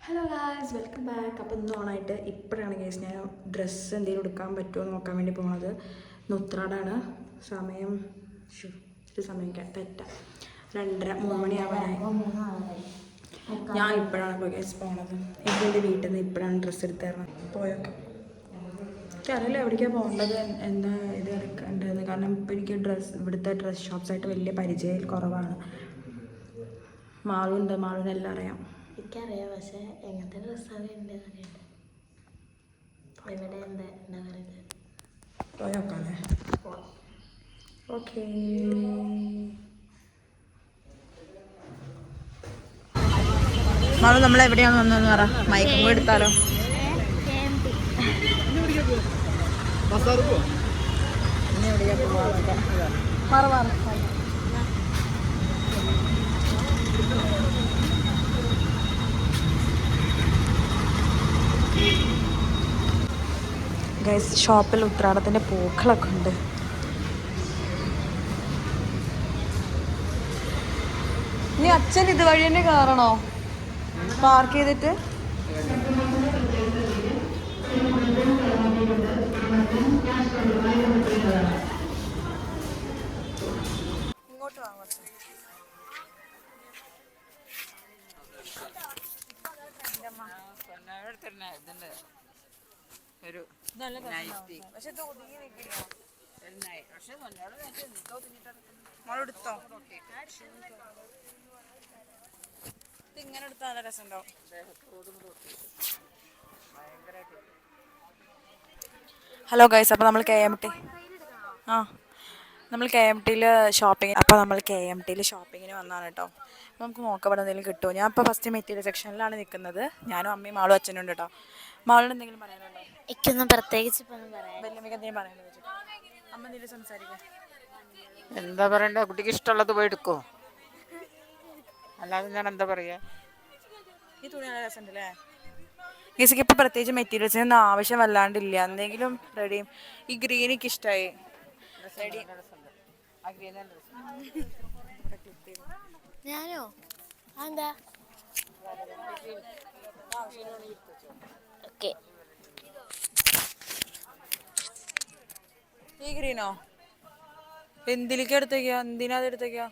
Hello guys, welcome back. അപ്പോൾ ഇന്ന് ഓണായിട്ട് ഇപ്പോഴാണ് ഗൈസ് ഞാൻ ഡ്രസ്സ് എന്തെങ്കിലും എടുക്കാൻ പറ്റുമോ നോക്കാൻ വേണ്ടി പോകുന്നത്. ഉത്രാടാണ്. സമയം ഒരു സമയം തെറ്റ 2:30-3 മണിയാവാനായി. ഞാൻ ഇപ്പോഴാണ് ഇപ്പോൾ ഗൈസ് പോണത്. എൻ്റെ വീട്ടിൽ നിന്ന് ഇപ്പോഴാണ് ഡ്രസ്സ് എടുത്ത് തരണം. പോയൊക്കെ എനിക്കറിയില്ല എവിടേക്കാണ് പോകേണ്ടത്, എന്താ ഇത് എടുക്കേണ്ടത്. കാരണം ഇപ്പോൾ എനിക്ക് ഇവിടുത്തെ ഡ്രസ്സ് ഷോപ്സായിട്ട് വലിയ പരിചയം കുറവാണ്. മാളുവിനെല്ലാം അറിയാം. എനിക്കറിയാം, പക്ഷെ എങ്ങനത്തെ ഡ്രസ്സാണ് ഉണ്ട് അറിയണ്ട. ഇവിടെ എന്താ പറയുന്നത്, പോയോക്കാല്ലേ? ഓക്കേ. മാളു, നമ്മൾ എവിടെയാണ് വന്നതെന്ന് പറ. മയക്കും എടുത്താലോ? ഗൈസ്, ഷോപ്പിൽ ഉത്രാടത്തിൻ്റെ പൂക്കളൊക്കെ ഉണ്ട്. ഇനി അച്ഛൻ ഇതുവഴി തന്നെ കയറണോ പാർക്ക് ചെയ്തിട്ട്? ഇങ്ങോട്ട് വാങ്ങോ? ഇങ്ങനെ എടുത്താൽ നല്ല രസമുണ്ടാവും. ഹലോ ഗൈസ്, അപ്പോൾ നമ്മൾ KMT ഷോപ്പിങ്ങിന് വന്നതാണ് കേട്ടോ. അപ്പോൾ നമുക്ക് നോക്കാം ഇവിടെ എന്തെങ്കിലും കിട്ടുമോ. ഞാൻ ഇപ്പോൾ ഫസ്റ്റ് മെറ്റീരിയൽ സെക്ഷനിലാണ് നിൽക്കുന്നത്. ഞാനും അമ്മയും മാളും അച്ഛനും ഉണ്ട് കേട്ടോ. മാളിന് എന്തെങ്കിലും പറയാനുണ്ടോ? എനിക്കൊന്നും പ്രത്യേകിച്ച് വലിയമ്മയ്ക്ക് എന്തെങ്കിലും പറയാനുണ്ടോ? അമ്മ എന്തെങ്കിലും സംസാരിക്കാം. എന്താ പറയണ്ട, കുട്ടിക്ക് ഇഷ്ടമുള്ളത് പോയി എടുക്കോ, അല്ലാതെ ഞാൻ എന്താ പറയാ. ഈ തുണി നല്ല രസമുണ്ടല്ലേ? ഈസിക്ക് ഇപ്പോൾ പ്രത്യേകിച്ച് മെറ്റീരിയൽസിനൊന്നും ആവശ്യം വല്ലാണ്ടില്ല. എന്തെങ്കിലും റെഡി. ഈ ഗ്രീൻ എനിക്ക് ഇഷ്ടമായി. ഞാനോ എന്താ ഓക്കെ. ഈ ഗ്രീനോ? എന്തിലേക്ക് എടുത്തേക്കാ? എന്തിനാ അത് എടുത്തേക്കാ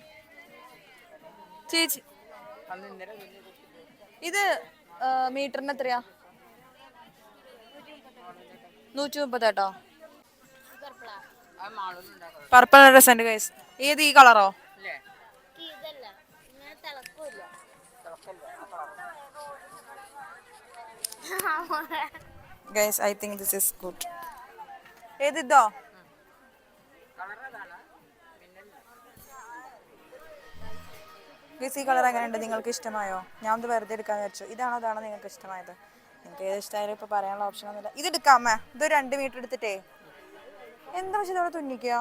ചേച്ചി? ഇത് മീറ്ററിന് എത്രയാ? 130 കേട്ടോ. പർപ്പിൾ രസമുണ്ട് ഗൈസ്. ഏത്, ഈ കളറോ? Guys, I think this is good. ഏതിതോ? ഗൈസ്, ഈ കളർ എങ്ങനെയുണ്ട്? നിങ്ങൾക്ക് ഇഷ്ടമായോ? ഞാൻ ഒന്ന് വെറുതെ എടുക്കാൻ വിചാരിച്ചു. അതാണോ നിങ്ങൾക്ക് ഇഷ്ടമായത്? നിങ്ങൾക്ക് ഏത് ഇഷ്ടമായാലും ഇപ്പോൾ പറയാനുള്ള ഓപ്ഷനൊന്നുമില്ല. ഇത് എടുക്കാം അമ്മ. ഇത് 2 മീറ്റർ എടുത്തിട്ടേ എന്താ പക്ഷെ ഇതോടെ തുന്നിക്കോ?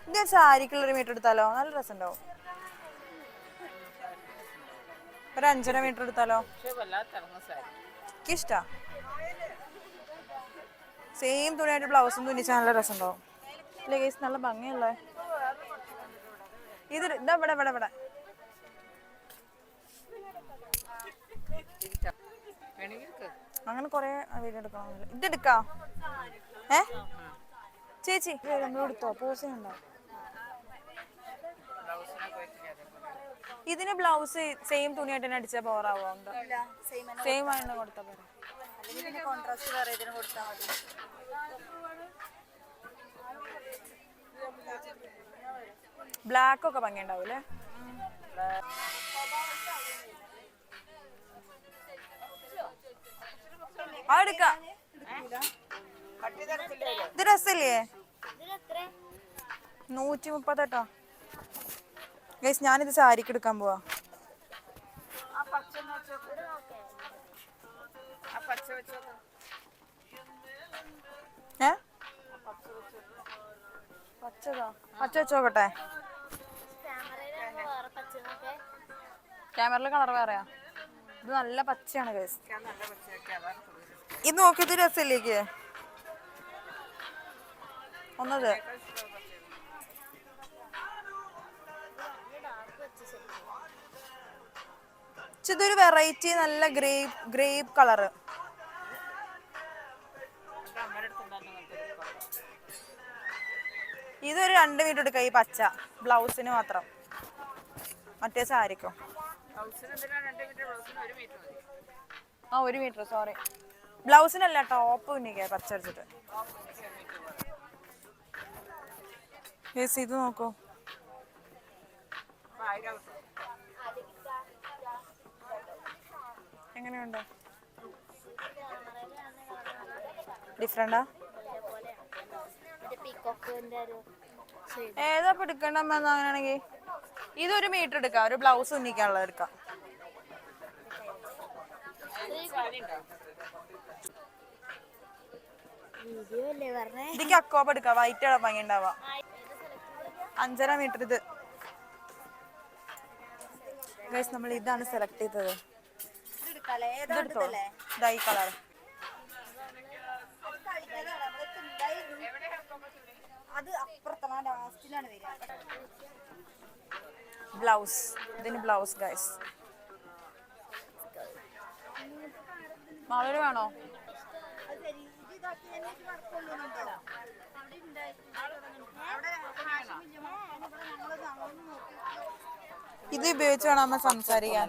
ഇത് സാരിക്കുള്ളൊരു മീറ്റർ എടുത്താലോ? നല്ല രസമുണ്ടാവും. ഒരു 5.5 മീറ്റർ എടുത്താലോ? എനിക്കിഷ്ടാ. സെയിം തുണിയായിട്ട് ബ്ലൗസും തുന്നിച്ചാൽ നല്ല രസമുണ്ടാവും. അല്ലേ ഗൈസ്? നല്ല ഭംഗിയല്ലേ? ഇത് ഇതാ ഇവിടെ അങ്ങനെ കൊറേ വീഡിയോ എടുക്കണമെന്നില്ല. ഇതെടുക്കാം. ചേച്ചി നമ്മൾ എടുത്തോ? പോസിങ് ഉണ്ടോ? ഇതിന് ബ്ലൗസ് സെയിം തുണിയായിട്ട് തന്നെ അടിച്ചാൽ ബോറാവോ? സെയിം ആയിട്ട് കൊടുത്താൽ പോരെ? ബ്ലാക്ക് ഒക്കെ ഭംഗി ഉണ്ടാവൂലേ? അതെടുക്കാം. ഇത് രസമില്ലേ? 130 കേട്ടോ. ഗൈസ്, ഞാനിത് സാരിക്ക് എടുക്കാൻ പോവാ. പച്ച വെച്ച് നോക്കട്ടെ. ക്യാമറയിൽ കളർ വേറെയാ. ഇത് നല്ല പച്ചയാണ് ഗൈസ്. ഇത് നോക്കിയത് രസമില്ലേക്ക് ഒന്നത്. ഇതൊരു വെറൈറ്റി നല്ല ഗ്രേപ്പ് കളറ്. ഇതൊരു 2 മീറ്റർ എടുക്കാം ഈ പച്ച ബ്ലൗസിന് മാത്രം. മറ്റേ സാരിക്കോ? ആ 1 മീറ്റർ സോറി. ബ്ലൗസിനല്ല ടോപ്പ് തുന്നിക്ക പച്ച അടിച്ചിട്ട്. ഇത് നോക്കൂ. എങ്ങനെയുണ്ട്? ഡിഫറെന്റാ? ഏതാ എടുക്കണ്ടമ്മ അങ്ങനെയാണെങ്കിൽ? ഇതൊരു മീറ്റർ എടുക്കാം, ഒരു ബ്ലൗസ് തുന്നിക്കാനുള്ളത് എടുക്കാം. ഇതിക്ക് അക്കോപ്പ് എടുക്കാം, വൈറ്റ് കളർ ഭംഗി ഉണ്ടാവാം. 5.5 മീറ്റർ ഇത്. ഗൈസ് നമ്മൾ ഇതാണ് സെലക്ട് ചെയ്തത്. ഇതായി കളർ. ബ്ലൗസ്. ഇതിന് ബ്ലൗസ് ഗൈസ്. മാളൂര് വേണോ? ഇത് ഉപയോഗിച്ച് വേണം അമ്മ സംസാരിക്കാൻ.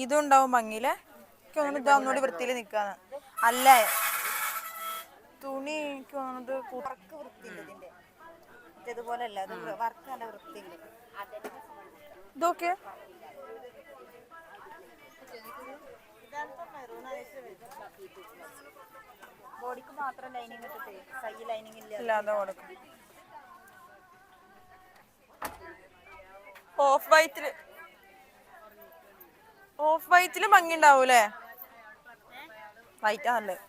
ഇതുണ്ടാവും ഭംഗിയില്. എനിക്ക് തോന്നുന്നു ഇത് ഒന്നുകൂടി വൃത്തിയിൽ നിക്കാന്ന്. അല്ലേ തുണി എനിക്ക് തോന്നുന്നത് ഇതൊക്കെ ബോഡിക്ക് മാത്രം ലൈനിങ് ഇട്ടിട്ട് കൈ ലൈനിങ് ഇല്ലാതെ കൊടുക്കും. ഓഫ് വൈറ്റില് ഭംഗി ഉണ്ടാവൂലേ? വൈറ്റാ നല്ലത്.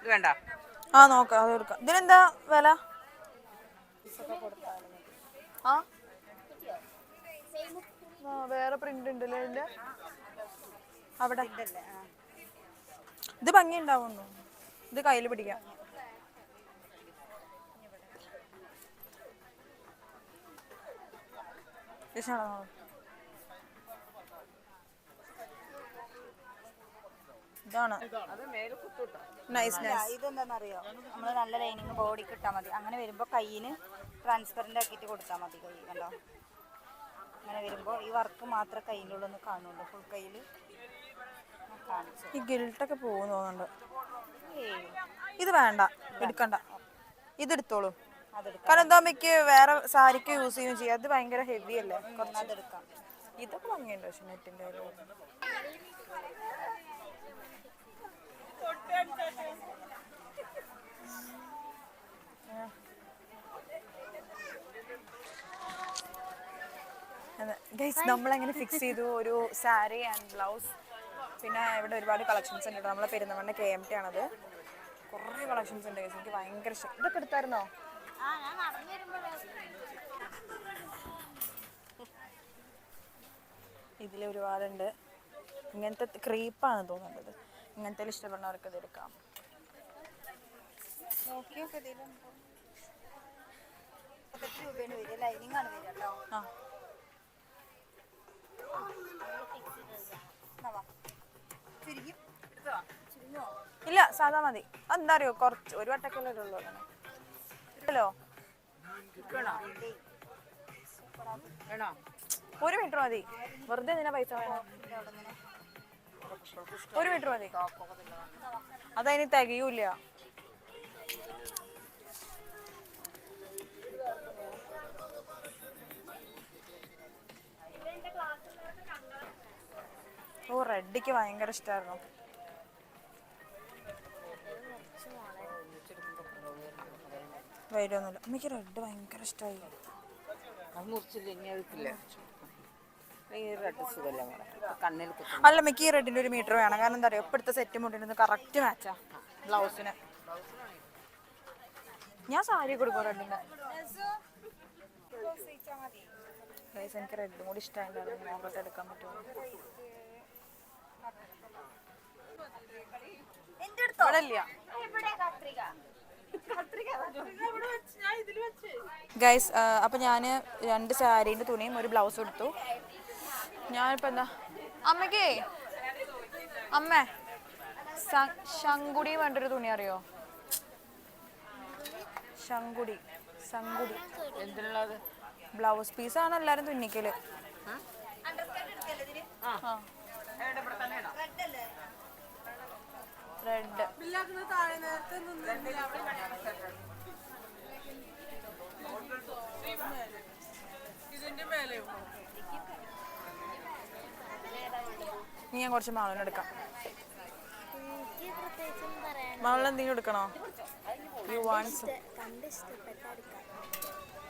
വേണ്ട. ആ നോക്കാം, അത് കൊടുക്കാം. ഇതിനെന്താ വില? ആ വേറെ പ്രിന്റ് ഉണ്ടല്ലോ ഇതിന്റെ അവിടെ. ഇത് ഭംഗി ഉണ്ടാവുന്നു. ഇത് കയ്യിൽ പിടിക്കാം. ഇതാണ് നൈസ് നൈസ്. ഇതെന്താണെന്നറിയോ, നമ്മൾ നല്ല ലൈനിങ് ബോഡിക്ക് ഇട്ടാൽ മതി. അങ്ങനെ വരുമ്പോൾ കയ്യിന് ട്രാൻസ്പെറൻ്റ് ആക്കിയിട്ട് കൊടുത്താൽ മതി. കൈ കണ്ടോ, അങ്ങനെ വരുമ്പോൾ ഈ വർക്ക് മാത്രമേ കയ്യിൻ്റെ ഉള്ളൊന്ന് കാണുള്ളൂ. ഫുൾ കയ്യിൽ കാണിച്ചു. ഈ ഗിൽട്ടൊക്കെ പോകുന്നു തോന്നുന്നുണ്ട്. ഇത് വേണ്ട, എടുക്കണ്ട. ഇതെടുത്തോളൂ. കാരണം എന്താ അമ്മയ്ക്ക് വേറെ സാരിക്ക് യൂസ് ചെയ്യുകയും ചെയ്യാം. അത് ഭയങ്കര ഹെവി അല്ലേ? അതെടുക്കാം. ഇതൊക്കെ ഭംഗിയുണ്ട് പക്ഷെ നെറ്റിൻ്റെ നമ്മളെങ്ങനെ ഫിക്സ് ചെയ്തു ഒരു സാരി ആൻഡ് ബ്ലൗസ്. പിന്നെ ഇവിടെ ഒരുപാട് കളക്ഷൻസ് ഉണ്ട്. നമ്മളെ പെരുന്തമണ്ണ KMT ആണത്. കുറേ കളക്ഷൻസ് ഉണ്ട്. എനിക്ക് ഭയങ്കര ഇഷ്ടം. ഇതൊക്കെ എടുത്തായിരുന്നോ? ഇതിൽ ഒരുപാടുണ്ട്. ഇങ്ങനത്തെ ക്രീപ്പാണ് തോന്നുന്നത്. ഇങ്ങനത്തെ ഇഷ്ടപ്പെടുന്നവർക്ക് ഇത് എടുക്കാം. ആ ഇല്ല സാധാ മതി. അതെന്താ അറിയോ, കുറച്ച് ഒരു വട്ടക്കല്ലേ ഉള്ളൂ. ഹലോ 1 മീറ്റർ മതി. വെറുതെ എന്തിനാ പൈസ വേണം? 1 മീറ്റർ മതി. അതതിന് തികയൂല. ഓ റെഡിക്ക് ഭയങ്കര ഇഷ്ടമായിരുന്നു. വരുമൊന്നുമില്ല. എനിക്ക് റെഡ് ഭയങ്കര ഇഷ്ടമായി. അല്ല മിക്ക് ഈ റെഡിന്റെ 1 മീറ്റർ വേണം. കാരണം എന്താ പറയുക, ഇപ്പോഴത്തെ സെറ്റ് മുട്ടിന് കറക്റ്റ് മാച്ചാ ബ്ലൗസിന്. ഞാൻ സാരി കൊടുക്കും റെഡിന്റെ. എനിക്ക് റെഡും കൂടി ഇഷ്ടമായിട്ട് നോക്കട്ടെ എടുക്കാൻ പറ്റുമോ. അവിടെ ഇല്ല ഗൈസ്. അപ്പം ഞാൻ 2 സാരീൻ്റെ തുണിയും ഒരു ബ്ലൗസ് എടുത്തു. ഞാനിപ്പോൾ എന്താ അമ്മയ്ക്കേ അമ്മേ ശങ്കുടി വേണ്ടൊരു തുണി അറിയോ? ശങ്കുടി എന്തിനുള്ളത്? ബ്ലൗസ് പീസാണ് എല്ലാവരും തുന്നിക്കല്. റെഡ് ഇനി ഞാൻ കുറച്ച് മാളിനെടുക്കാം. മാളിൽ എന്തെങ്കിലും എടുക്കണോ? യു വാണ്ട്സ്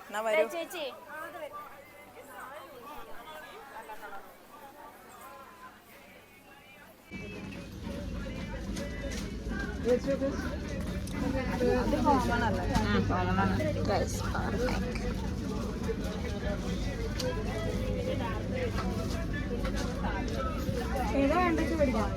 എന്നാ വരൂ. ഏതാ വേണ്ടത് പഠിക്കാം?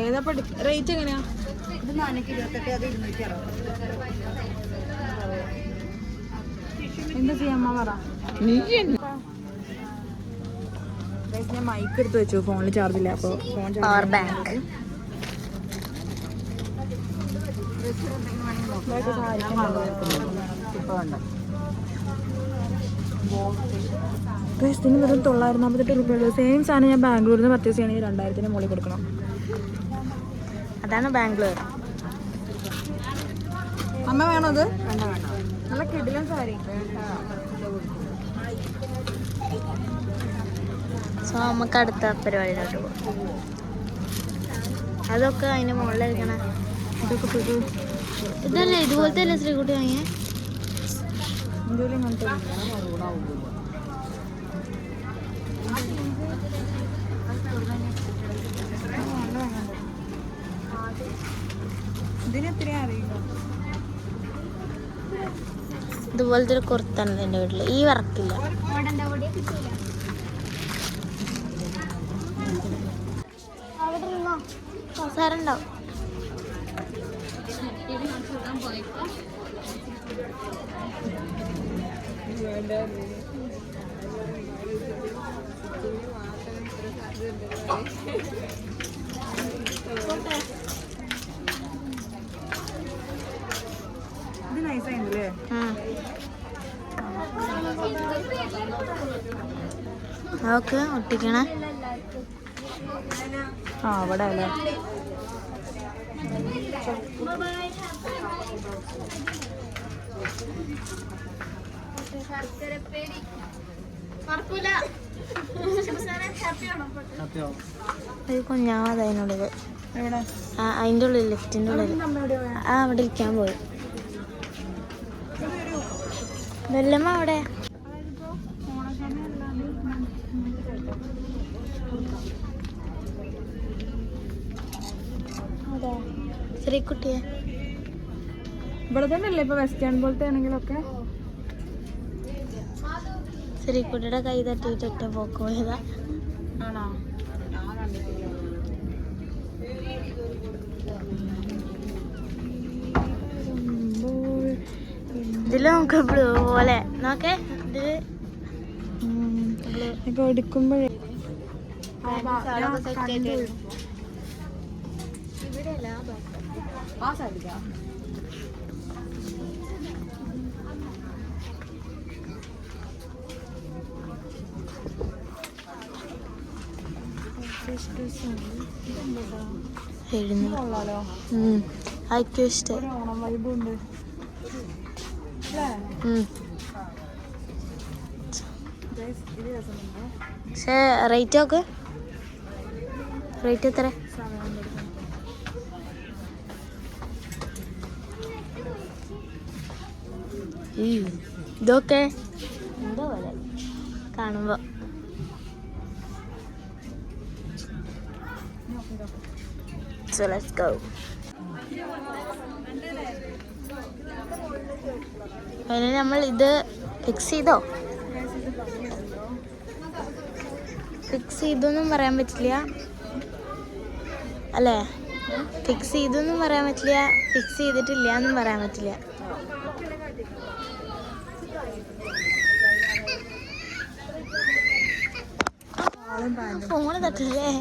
ഏതാ റേറ്റ് എങ്ങനെയാ? ഇത് 428, അത് 260. എന്താ ചെയ്യാമ്മ പറ. ഞാൻ മൈക്ക് എടുത്ത് വെച്ചു, ഫോണിൽ ചാർജ് ഇല്ല. അപ്പോൾ ഫോൺ പവർ ബാങ്ക് ഇതിന് വെറും 948 രൂപയുള്ളൂ. സെയിം സാധനം ഞാൻ ബാംഗ്ലൂരിൽ നിന്ന് പർച്ചേസ് ചെയ്യണമെങ്കിൽ 2000-ന് മുകളിൽ കൊടുക്കണം. അതാണ് ബാംഗ്ലൂർ. അമ്മ വേണോ അത്? നല്ല കിടിലൻ സാരി. സോ നമുക്ക് അടുത്ത പരിപാടിയിലോട്ട് പോകാം. അതൊക്കെ അതിൻ്റെ മുകളിലിരിക്കണ ഇതല്ലേ, ഇതുപോലത്തെ അല്ലേ ശ്രീകുട്ടി വാങ്ങിയേ? ഇതുപോലത്തെ ഒരു കുർത്തണ്ട് എൻ്റെ വീട്ടിൽ. ഈ വർക്കില്ല. അവിടെ ഇരുന്നോ, സാറുണ്ടാവും. ഇത് നൈസായില്ലേ? അതൊക്കെ ഒട്ടിക്കണേ. ആ അവിടെ അല്ലേ. ഒരു കുഞ്ഞാവത് അതിനുള്ളിൽ. അതിൻ്റെ ഉള്ളിൽ, ലിഫ്റ്റിൻ്റെ ഉള്ളിൽ. ആ അവിടെ ഇരിക്കാൻ പോയി. വെല്ലമ്മ അവിടെ. ശ്രീകുട്ടിയെ ഇവിടെ തന്നെ അല്ലേ ഇപ്പൊ വെസ്റ്റേൺ പോലത്തെ ആണെങ്കിലൊക്കെ. ശ്രീകുട്ടിയുടെ കൈ തട്ടിയിട്ട് ഒറ്റ പോക്ക് പോയതാ. ആണോ? ഇതില് നമുക്ക് ബ്ലൂ പോലെ നോക്കേ. ഇതില് ഇപ്പൊ എടുക്കുമ്പോഴേ ആയിക്കും ഇഷ്ടം. ഓണം വൈബുണ്ട്. പക്ഷേ റേറ്റ് നോക്ക്. റേറ്റ് എത്ര? ഇതൊക്കെ എന്തോ പോലെ കാണുമ്പോ. So let's go. അതിന് നമ്മൾ ഇത് ഫിക്സ് ചെയ്തോ? ഫിക്സ് ചെയ്തൊന്നും പറയാൻ പറ്റില്ല അല്ലേ? ഫിക്സ് ചെയ്തൊന്നും പറയാൻ പറ്റില്ല, ഫിക്സ് ചെയ്തിട്ടില്ല എന്നും പറയാൻ പറ്റില്ല. ഫോണ് തട്ടില്ലേ?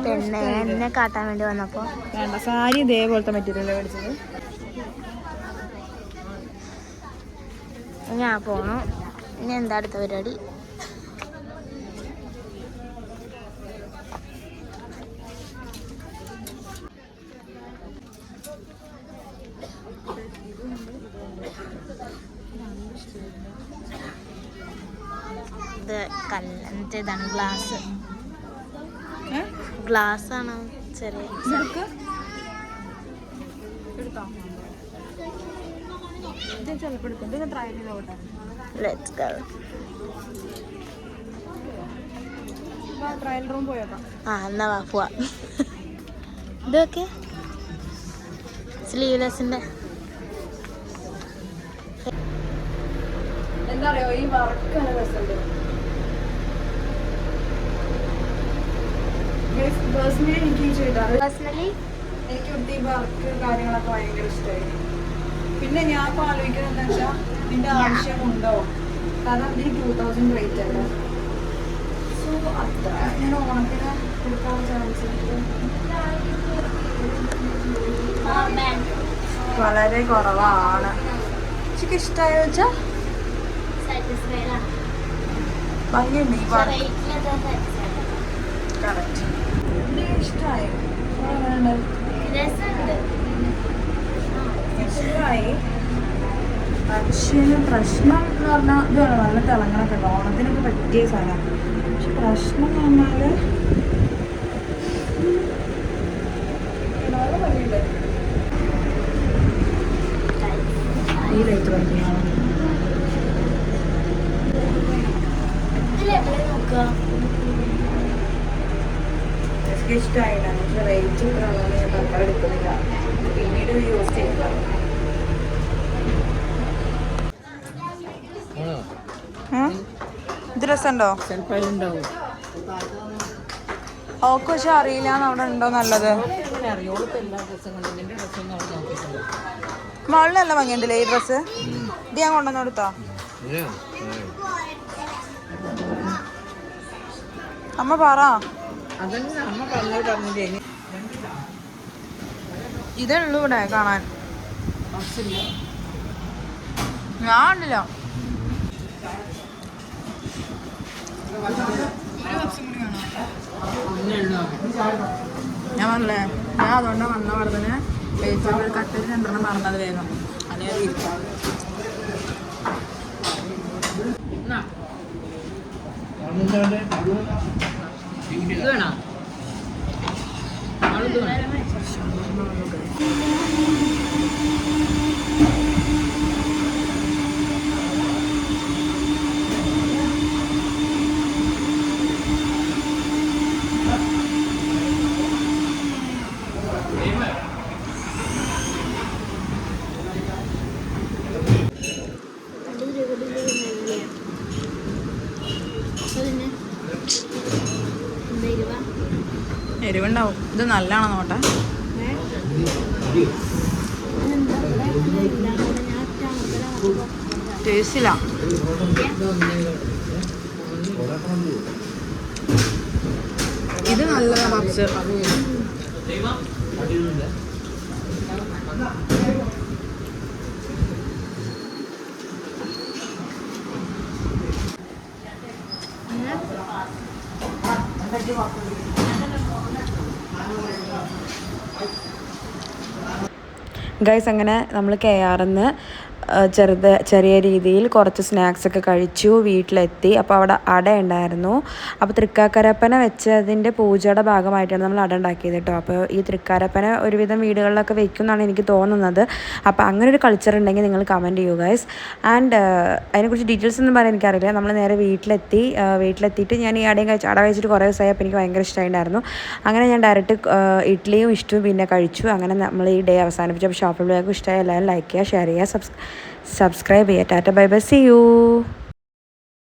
പെണ്ണെ എന്നെ കാട്ടാൻ വേണ്ടി വന്നപ്പോ വേണ്ട, സാരി ഇതേപോലത്തെ മെറ്റീരിയൽ മേടിച്ചത്. ഞാൻ പോണു. ഇനി എന്താ അടുത്ത പരിപാടി? ഇത് ഇതാണ് ഗ്ലാസ് ആണ്. ചെറിയ ലെറ്റ്സ് ഗോ. ട്രയൽ റൂം പോയേക്കാം. എന്നാ വാ പോവാ. ഇതൊക്കെ സ്ലീവ്ലെസ്സിന്റെ. എന്താ അറിയോ, ഈ വർക്ക് നല്ല രസമുണ്ട്. പേഴ്സണലി എനിക്ക് ചെയ്താൽ എനിക്ക് ഇവിടുത്തെ ഈ വർക്ക് കാര്യങ്ങളൊക്കെ ഭയങ്കര ഇഷ്ടമായി. പിന്നെ ഞാൻ ഇപ്പോൾ ആലോചിക്കുന്നത് എന്താ വെച്ചാൽ ഇതിൻ്റെ ആവശ്യമുണ്ടോ? കാരണം ഇതിന് 2000 റേറ്റ് അല്ല. സോ അത്ര ഞാൻ ഓണത്തിന് കൊടുക്കാൻ ചാൻസ് വളരെ കുറവാണ്. എനിക്ക് ഇഷ്ടമായോ വെച്ചാൽ ഭംഗിയുണ്ട് ഈ വർക്ക്. കറക്റ്റ് ഇഷ്ടമായി. ഇഷ്ടമായി. പക്ഷേ പ്രശ്നം എന്ന് പറഞ്ഞാൽ ഇതാണ്, നല്ല തിളങ്ങണൊക്കെ ഉണ്ട്. ഓണത്തിനൊക്കെ പറ്റിയ സാധനം. പക്ഷെ പ്രശ്നം എന്ന് പറഞ്ഞാൽ ഈ ലൈറ്റ് പഠിക്കുന്നതാണ്. എനിക്ക് ഇഷ്ടമായില്ല. പക്ഷെ റേറ്റ് ഇത്രയാണെന്ന് ഞാൻ തൽക്കാലം എടുക്കുന്നില്ല. പിന്നീട് യൂസ് ചെയ്യുക. ഇത് രസമുണ്ടോ? ഓക്കെ, പക്ഷെ അറിയില്ല അവിടെ ഉണ്ടോ നല്ലത്. മോളിൽ നല്ല ഭംഗിയുണ്ടല്ലേ ഈ ഡ്രസ്സ്. ഇത് ഞാൻ കൊണ്ടുവന്ന് കൊടുത്തോ? അമ്മ പറ. ഇതുള്ളൂ ഇവിടെ കാണാൻ. ഞാൻ ഉണ്ടല്ലോ. ഞാൻ പറഞ്ഞേ, ഞാൻ അതുകൊണ്ടാണ് വന്ന പറഞ്ഞതിന് വെജിറ്റബിൾ കട്ടർ 2 പറഞ്ഞത് വേഗം. അല്ലെങ്കിൽ അത് ഇരിക്കാം. ഇത് വേണോ? എരിവുണ്ടാവും. ഇത് നല്ലതാണോ നോട്ടെ? ടേസ്റ്റില്ല. ഇത് നല്ലതാ പപ്സ്. ഗൈസ്, അങ്ങനെ നമ്മൾ KRന്ന് ചെറിയ രീതിയിൽ കുറച്ച് സ്നാക്സൊക്കെ കഴിച്ചു, വീട്ടിലെത്തി. അപ്പോൾ അവിടെ അട ഉണ്ടായിരുന്നു. അപ്പോൾ തൃക്കാക്കരപ്പന വെച്ചതിൻ്റെ പൂജയുടെ ഭാഗമായിട്ടാണ് നമ്മൾ അട ഉണ്ടാക്കിയത് കേട്ടോ. അപ്പോൾ ഈ തൃക്കാരപ്പന ഒരുവിധം വീടുകളിലൊക്കെ വെക്കും എന്നാണ് എനിക്ക് തോന്നുന്നത്. അപ്പോൾ അങ്ങനെ ഒരു കൾച്ചർ ഉണ്ടെങ്കിൽ നിങ്ങൾ കമൻറ്റ് ചെയ്യൂ ഗൈസ്. ആൻഡ് അതിനെക്കുറിച്ച് ഡീറ്റെയിൽസ് ഒന്നും പറയാൻ എനിക്കറിയില്ല. നമ്മൾ നേരെ വീട്ടിലെത്തിയിട്ട് ഞാൻ ഈ അട കഴിച്ചിട്ട് കുറേ ദിവസമായി. അപ്പോൾ എനിക്ക് ഭയങ്കര ഇഷ്ടമായിട്ടുണ്ടായിരുന്നു. അങ്ങനെ ഞാൻ ഡയറക്റ്റ് ഇഡ്ഡലിയും ഇഷ്ടവും പിന്നെ കഴിച്ചു. അങ്ങനെ നമ്മൾ ഈ ഡേ അവസാനിപ്പിച്ചു. അപ്പോൾ ഷോപ്പിൽ എല്ലാവർക്കും ഇഷ്ടമായി എല്ലാവരും ലൈക്ക് ചെയ്യുക, ഷെയർ ചെയ്യുക, സബ്സ്ക്രൈബ് ചെയ്യുക. Tata bye bye, see U.